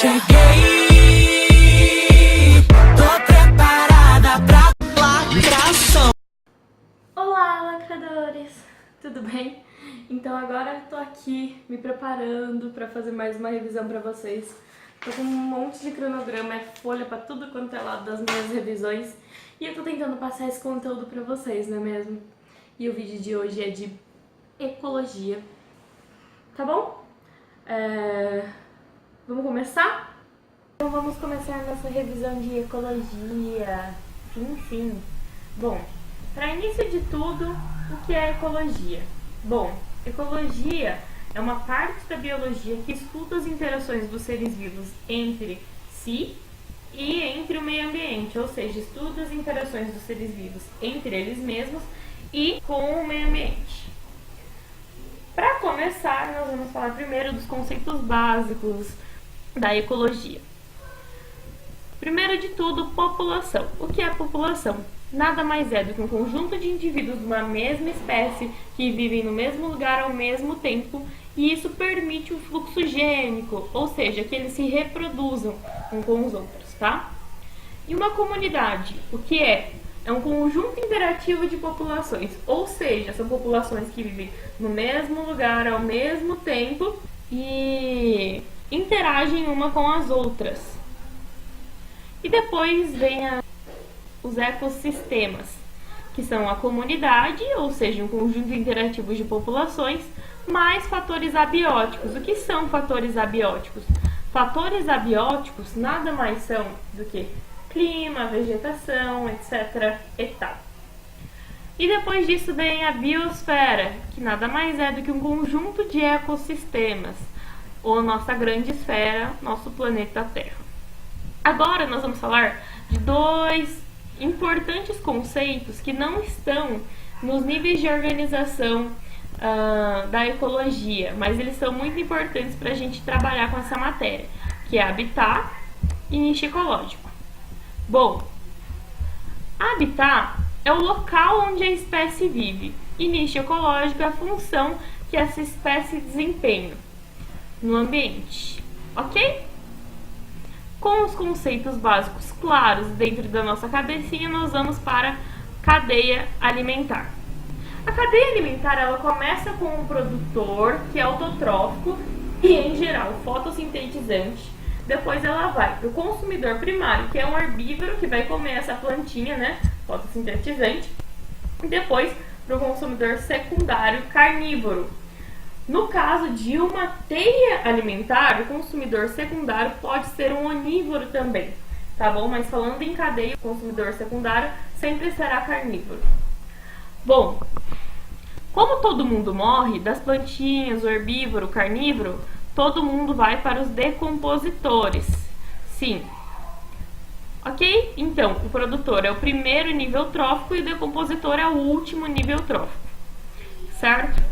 Cheguei, tô preparada pra lacração. Olá, lacradores! Tudo bem? Então agora eu tô aqui me preparando pra fazer mais uma revisão pra vocês. Tô com um monte de cronograma, folha pra tudo quanto é lado das minhas revisões. E eu tô tentando passar esse conteúdo pra vocês, não é mesmo? E o vídeo de hoje é de ecologia. Tá bom? Vamos começar? Então vamos começar nossa revisão de ecologia. Enfim. Bom, para início de tudo, o que é ecologia? Bom, ecologia é uma parte da biologia que estuda as interações dos seres vivos entre si e entre o meio ambiente, ou seja, estuda as interações dos seres vivos entre eles mesmos e com o meio ambiente. Para começar, nós vamos falar primeiro dos conceitos básicos da ecologia. Primeiro de tudo, população. O que é população? Nada mais é do que um conjunto de indivíduos de uma mesma espécie que vivem no mesmo lugar ao mesmo tempo, e isso permite um fluxo gênico, ou seja, que eles se reproduzam uns com os outros, tá? E uma comunidade, o que é? É um conjunto interativo de populações, ou seja, são populações que vivem no mesmo lugar ao mesmo tempo e interagem uma com as outras. E depois vem os ecossistemas, que são a comunidade, ou seja, um conjunto interativo de populações, mais fatores abióticos. O que são fatores abióticos? Fatores abióticos nada mais são do que clima, vegetação, etc. e tal. E depois disso vem a biosfera, que nada mais é do que um conjunto de ecossistemas, ou nossa grande esfera, nosso planeta Terra. Agora nós vamos falar de dois importantes conceitos que não estão nos níveis de organização da ecologia, mas eles são muito importantes para a gente trabalhar com essa matéria, que é habitat e nicho ecológico. Bom, habitat é o local onde a espécie vive, e nicho ecológico é a função que essa espécie desempenha no ambiente, ok? Com os conceitos básicos claros dentro da nossa cabecinha, nós vamos para cadeia alimentar. A cadeia alimentar, ela começa com um produtor, que é autotrófico e, em geral, fotossintetizante. Depois ela vai para o consumidor primário, que é um herbívoro, que vai comer essa plantinha, né, fotossintetizante. E depois para o consumidor secundário, carnívoro. No caso de uma teia alimentar, o consumidor secundário pode ser um onívoro também, tá bom? Mas falando em cadeia, o consumidor secundário sempre será carnívoro. Bom, como todo mundo morre, das plantinhas, o herbívoro, o carnívoro, todo mundo vai para os decompositores. Sim. Ok? Então, o produtor é o primeiro nível trófico e o decompositor é o último nível trófico. Certo?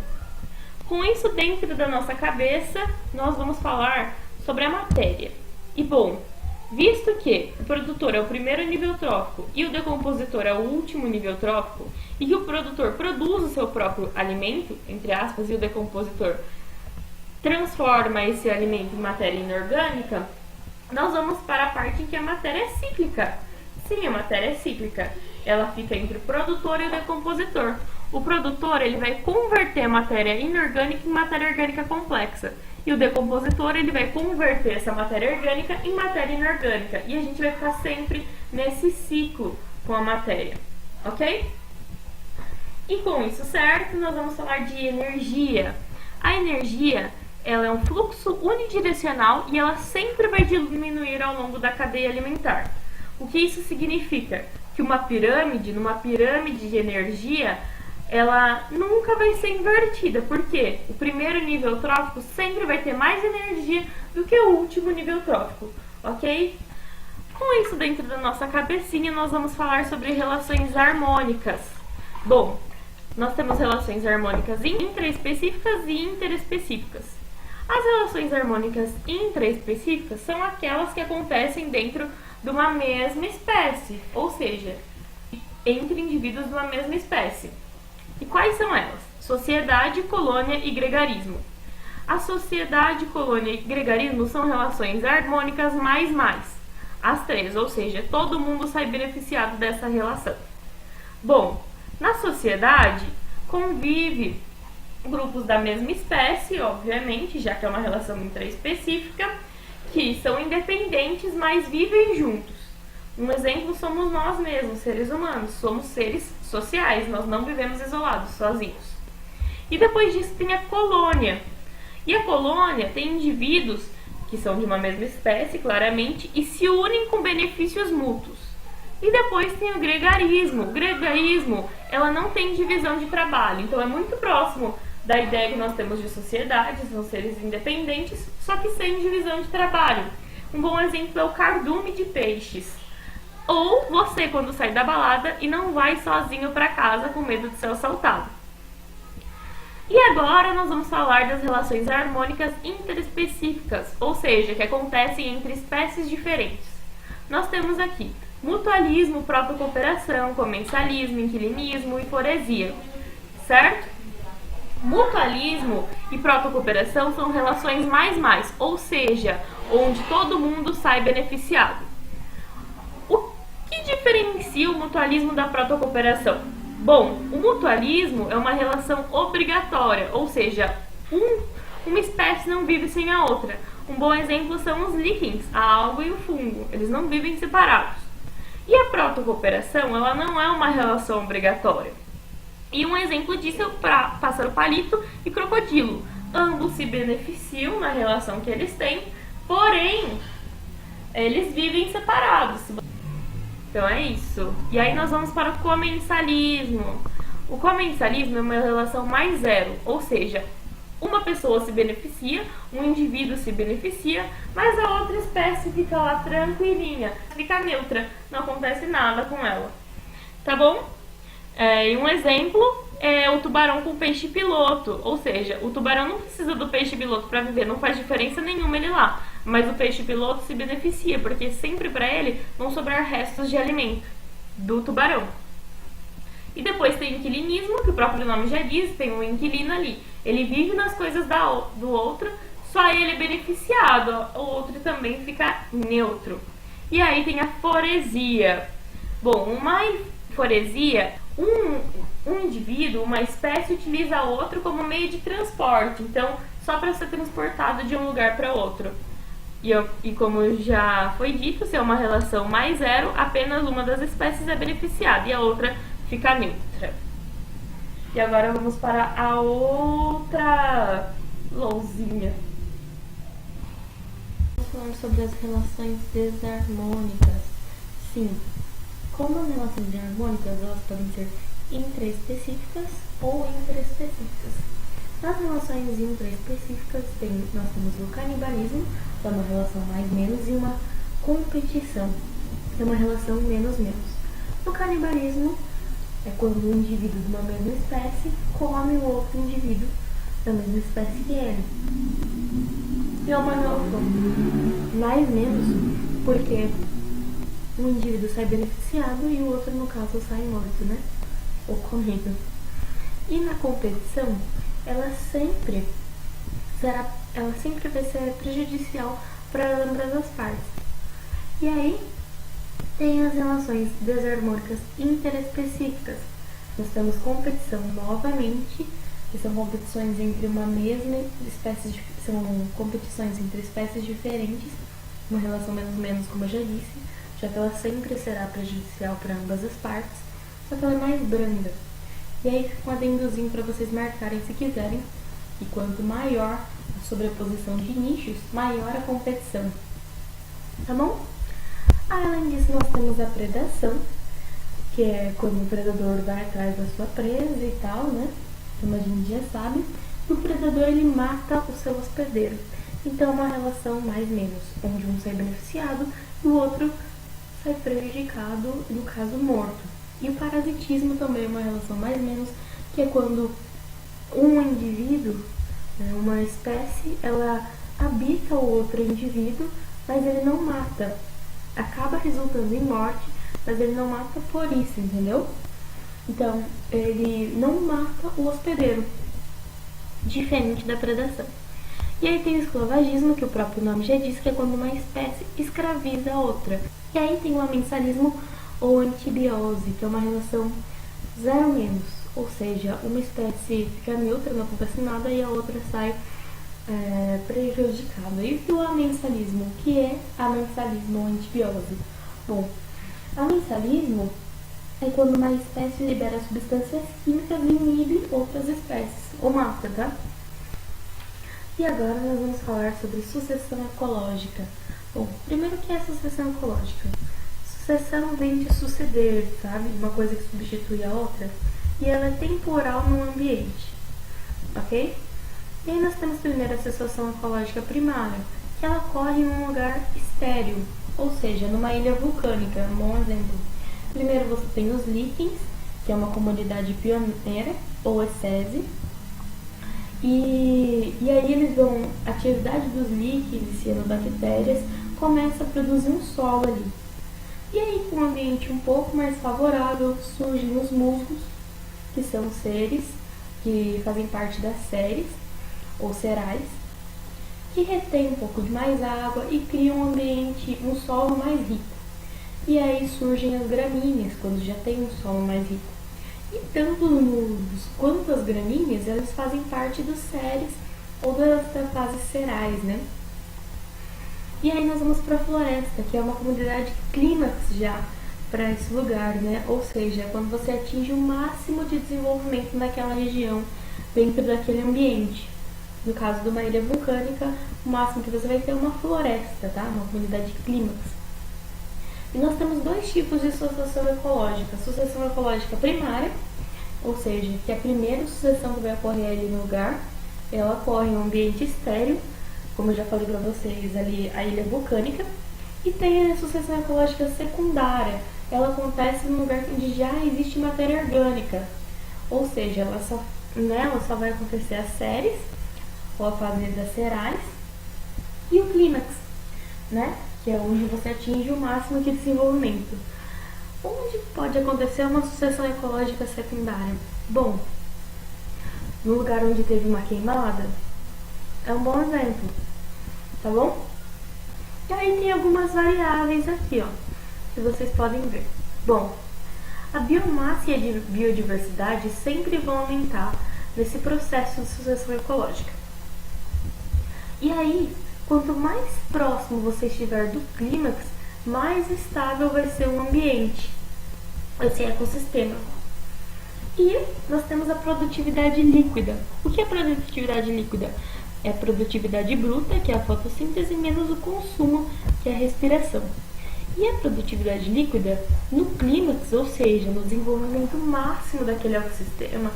Com isso dentro da nossa cabeça, nós vamos falar sobre a matéria. E bom, visto que o produtor é o primeiro nível trófico e o decompositor é o último nível trófico, e que o produtor produz o seu próprio alimento, entre aspas, e o decompositor transforma esse alimento em matéria inorgânica, nós vamos para a parte em que a matéria é cíclica. Sim, a matéria é cíclica. Ela fica entre o produtor e o decompositor. O produtor, ele vai converter a matéria inorgânica em matéria orgânica complexa. E o decompositor, ele vai converter essa matéria orgânica em matéria inorgânica. E a gente vai ficar sempre nesse ciclo com a matéria. Ok? E com isso certo, nós vamos falar de energia. A energia, ela é um fluxo unidirecional e ela sempre vai diminuir ao longo da cadeia alimentar. O que isso significa? Que numa pirâmide de energia, ela nunca vai ser invertida, porque o primeiro nível trófico sempre vai ter mais energia do que o último nível trófico, ok? Com isso dentro da nossa cabecinha, nós vamos falar sobre relações harmônicas. Bom, nós temos relações harmônicas intraespecíficas e interespecíficas. As relações harmônicas intraespecíficas são aquelas que acontecem dentro de uma mesma espécie, ou seja, entre indivíduos de uma mesma espécie. E quais são elas? Sociedade, colônia e gregarismo. A sociedade, colônia e gregarismo são relações harmônicas mais. As três, ou seja, todo mundo sai beneficiado dessa relação. Bom, na sociedade convive grupos da mesma espécie, obviamente, já que é uma relação intraespecífica, que são independentes, mas vivem juntos. Um exemplo somos nós mesmos, seres humanos. Somos seres sociais, nós não vivemos isolados, sozinhos. E depois disso tem a colônia. E a colônia tem indivíduos que são de uma mesma espécie, claramente, e se unem com benefícios mútuos. E depois tem o gregarismo. O gregarismo, ela não tem divisão de trabalho, então é muito próximo da ideia que nós temos de sociedade, são seres independentes, só que sem divisão de trabalho. Um bom exemplo é o cardume de peixes. Ou você quando sai da balada e não vai sozinho para casa com medo de ser assaltado. E agora nós vamos falar das relações harmônicas interespecíficas, ou seja, que acontecem entre espécies diferentes. Nós temos aqui mutualismo, protocooperação, comensalismo, inquilinismo e foresia, certo? Mutualismo e protocooperação são relações mais, ou seja, onde todo mundo sai beneficiado. O que diferencia o mutualismo da protocooperação? Bom, o mutualismo é uma relação obrigatória, ou seja, uma espécie não vive sem a outra. Um bom exemplo são os líquens, a alga e o fungo, eles não vivem separados. E a protocooperação, ela não é uma relação obrigatória. E um exemplo disso é o pássaro palito e crocodilo. Ambos se beneficiam na relação que eles têm, porém, eles vivem separados. Então é isso. E aí nós vamos para o comensalismo. O comensalismo é uma relação mais zero, ou seja, uma pessoa se beneficia, um indivíduo se beneficia, mas a outra espécie fica lá tranquilinha, fica neutra, não acontece nada com ela. Tá bom? E um exemplo é o tubarão com o peixe piloto, ou seja, o tubarão não precisa do peixe piloto para viver, não faz diferença nenhuma ele lá, mas o peixe piloto se beneficia, porque sempre para ele vão sobrar restos de alimento do tubarão. E depois tem o inquilinismo, que o próprio nome já diz, tem um inquilino ali, ele vive nas coisas do outro, só ele é beneficiado, o outro também fica neutro. E aí tem a foresia. Bom, uma foresia, um indivíduo, uma espécie utiliza outro como meio de transporte, então só para ser transportado de um lugar para outro. E como já foi dito, se é uma relação mais zero, apenas uma das espécies é beneficiada e a outra fica neutra. E agora vamos para a outra lousinha. Vamos falar sobre as relações desarmônicas. Sim, como as relações desarmônicas, elas podem ser intraespecíficas ou interespecíficas. Nas relações intraespecíficas, nós temos o canibalismo, que é uma relação mais-menos, e uma competição, que é uma relação menos-menos. No canibalismo, é quando um indivíduo de uma mesma espécie come o outro indivíduo da mesma espécie que ele. E é uma relação mais-menos, porque um indivíduo sai beneficiado e o outro, no caso, sai morto, né? Ou comido. E na competição, ela sempre vai ser prejudicial para ambas as partes. E aí, tem as relações desarmônicas interespecíficas. Nós temos competição novamente, que são competições entre uma mesma espécie, são competições entre espécies diferentes, uma relação menos, como eu já disse, já que ela sempre será prejudicial para ambas as partes, só que ela é mais branda. E aí fica um adendozinho para vocês marcarem se quiserem, e quanto maior a sobreposição de nichos, maior a competição. Tá bom? Além disso, nós temos a predação, que é quando o predador vai atrás da sua presa e tal, né? Como a gente já sabe. E o predador, ele mata o seu hospedeiro. Então, é uma relação mais-menos, onde um sai beneficiado e o outro sai prejudicado, no caso, morto. E o parasitismo também é uma relação mais-menos, que é quando um indivíduo, né, uma espécie, ela habita o outro indivíduo, mas ele não mata. Acaba resultando em morte, mas ele não mata por isso, entendeu? Então, ele não mata o hospedeiro, diferente da predação. E aí tem o esclavagismo, que o próprio nome já diz, que é quando uma espécie escraviza a outra. E aí tem o amensalismo ou antibiose, que é uma relação zero-menos, ou seja, uma espécie fica neutra, não acontece nada, e a outra sai prejudicada. E o amensalismo? O que é amensalismo ou antibiose? Bom, amensalismo é quando uma espécie libera substâncias químicas e inibe outras espécies, ou mata, tá? E agora nós vamos falar sobre sucessão ecológica. Bom, primeiro, o que é sucessão ecológica? Sucessão vem de suceder, sabe? Uma coisa que substitui a outra. E ela é temporal no ambiente, ok? E aí nós temos primeiro a sucessão ecológica primária, que ela ocorre em um lugar estéril, ou seja, numa ilha vulcânica. Um bom exemplo. Primeiro você tem os líquens, que é uma comunidade pioneira, ou ECESE. E aí eles vão, a atividade dos líquens e cianobactérias começa a produzir um solo ali. E aí, com um ambiente um pouco mais favorável, surgem os musgos, que são seres que fazem parte das séries, ou cerais, que retêm um pouco de mais água e criam um ambiente, um solo mais rico. E aí surgem as gramíneas, quando já tem um solo mais rico. E tanto os musgos quanto as gramíneas, elas fazem parte dos séries ou das fases cerais, né? E aí nós vamos para a floresta, que é uma comunidade clímax já para esse lugar, né? Ou seja, quando você atinge o máximo de desenvolvimento naquela região, dentro daquele ambiente. No caso de uma ilha vulcânica, o máximo que você vai ter é uma floresta, tá? Uma comunidade clímax. E nós temos dois tipos de sucessão ecológica. Sucessão ecológica primária, ou seja, que a primeira sucessão que vai ocorrer ali no lugar, ela ocorre em um ambiente estéril, como eu já falei para vocês, ali a ilha vulcânica. E tem a sucessão ecológica secundária, ela acontece num lugar onde já existe matéria orgânica, ou seja, nela só vai acontecer as séries, ou a fase das cerais, e o clímax, né? Que é onde você atinge o máximo de desenvolvimento. Onde pode acontecer uma sucessão ecológica secundária? Bom, no lugar onde teve uma queimada, é um bom exemplo, tá bom? E aí tem algumas variáveis aqui, ó, que vocês podem ver. Bom, a biomassa e a biodiversidade sempre vão aumentar nesse processo de sucessão ecológica. E aí, quanto mais próximo você estiver do clímax, mais estável vai ser o ambiente, esse ecossistema. E nós temos a produtividade líquida. O que é produtividade líquida? É a produtividade bruta, que é a fotossíntese, menos o consumo, que é a respiração. E a produtividade líquida, no clímax, ou seja, no desenvolvimento máximo daquele ecossistema,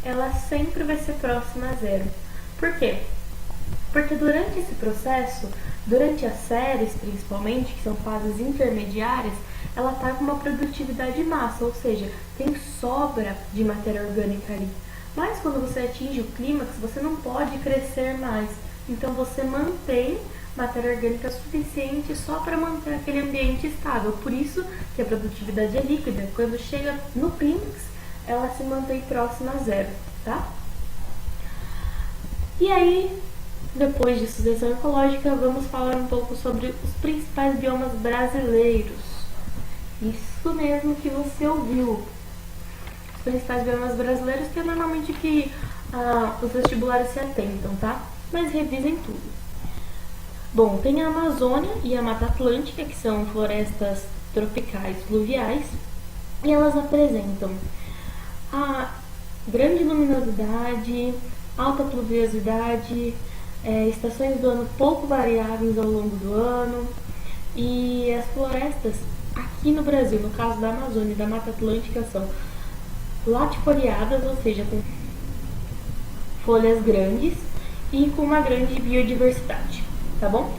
ela sempre vai ser próxima a zero. Por quê? Porque durante esse processo, durante as séries principalmente, que são fases intermediárias, ela está com uma produtividade massa, ou seja, tem sobra de matéria orgânica ali. Mas quando você atinge o clímax, você não pode crescer mais. Então você mantém matéria orgânica suficiente só para manter aquele ambiente estável. Por isso que a produtividade é líquida. Quando chega no clímax, ela se mantém próxima a zero, tá? E aí, depois de sucessão ecológica, vamos falar um pouco sobre os principais biomas brasileiros. Isso mesmo que você ouviu. Os principais biomas brasileiros, que é normalmente que os vestibulares se atentam, tá? Mas revisem tudo. Bom, tem a Amazônia e a Mata Atlântica, que são florestas tropicais fluviais, e elas apresentam a grande luminosidade, alta pluviosidade, estações do ano pouco variáveis ao longo do ano, e as florestas aqui no Brasil, no caso da Amazônia e da Mata Atlântica, são latifoliadas, ou seja, com folhas grandes e com uma grande biodiversidade, tá bom?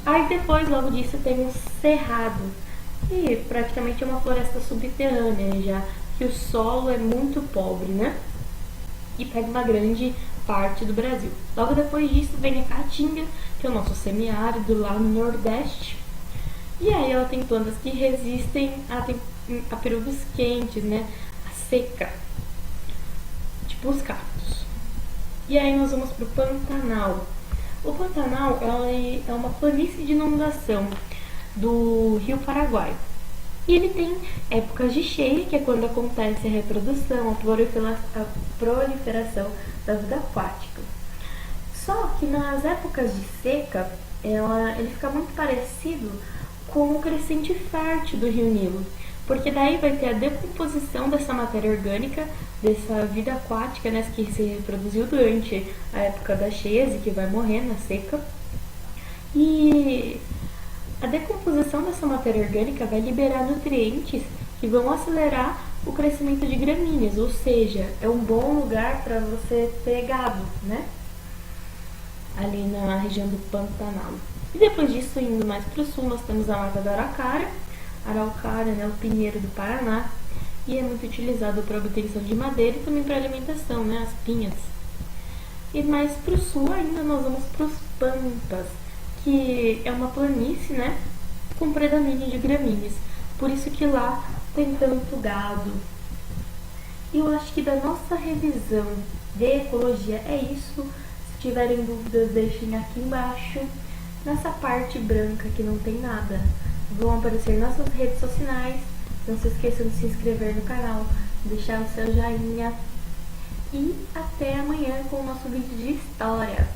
Aí depois, logo disso, tem o Cerrado, que praticamente é uma floresta subterrânea já, que o solo é muito pobre, né? E pega uma grande parte do Brasil. Logo depois disso vem a Caatinga, que é o nosso semiárido lá no Nordeste. E aí ela tem plantas que resistem a períodos quentes, né? A seca, tipo os cactos. E aí nós vamos para o Pantanal. O Pantanal é uma planície de inundação do Rio Paraguai. E ele tem épocas de cheia, que é quando acontece a reprodução, a proliferação da vida aquática. Só que nas épocas de seca, ele fica muito parecido com o crescente fértil do Rio Nilo, porque daí vai ter a decomposição dessa matéria orgânica, dessa vida aquática, né, que se reproduziu durante a época das cheias e que vai morrer na seca. E a decomposição dessa matéria orgânica vai liberar nutrientes que vão acelerar o crescimento de gramíneas, ou seja, é um bom lugar para você ter gado, né? Ali na região do Pantanal. E depois disso, indo mais para o sul, nós temos a Mata da Araucária. Araucária, né, o pinheiro do Paraná, e é muito utilizado para obtenção de madeira e também para alimentação, né, as pinhas. E mais para o sul ainda nós vamos para os Pampas, que é uma planície, né, com predomínio de gramíneas. Por isso que lá tem tanto gado. E eu acho que da nossa revisão de ecologia é isso. Se tiverem dúvidas, deixem aqui embaixo. Nessa parte branca que não tem nada, vão aparecer nossas redes sociais. Não se esqueçam de se inscrever no canal, deixar o seu joinha. E até amanhã com o nosso vídeo de história.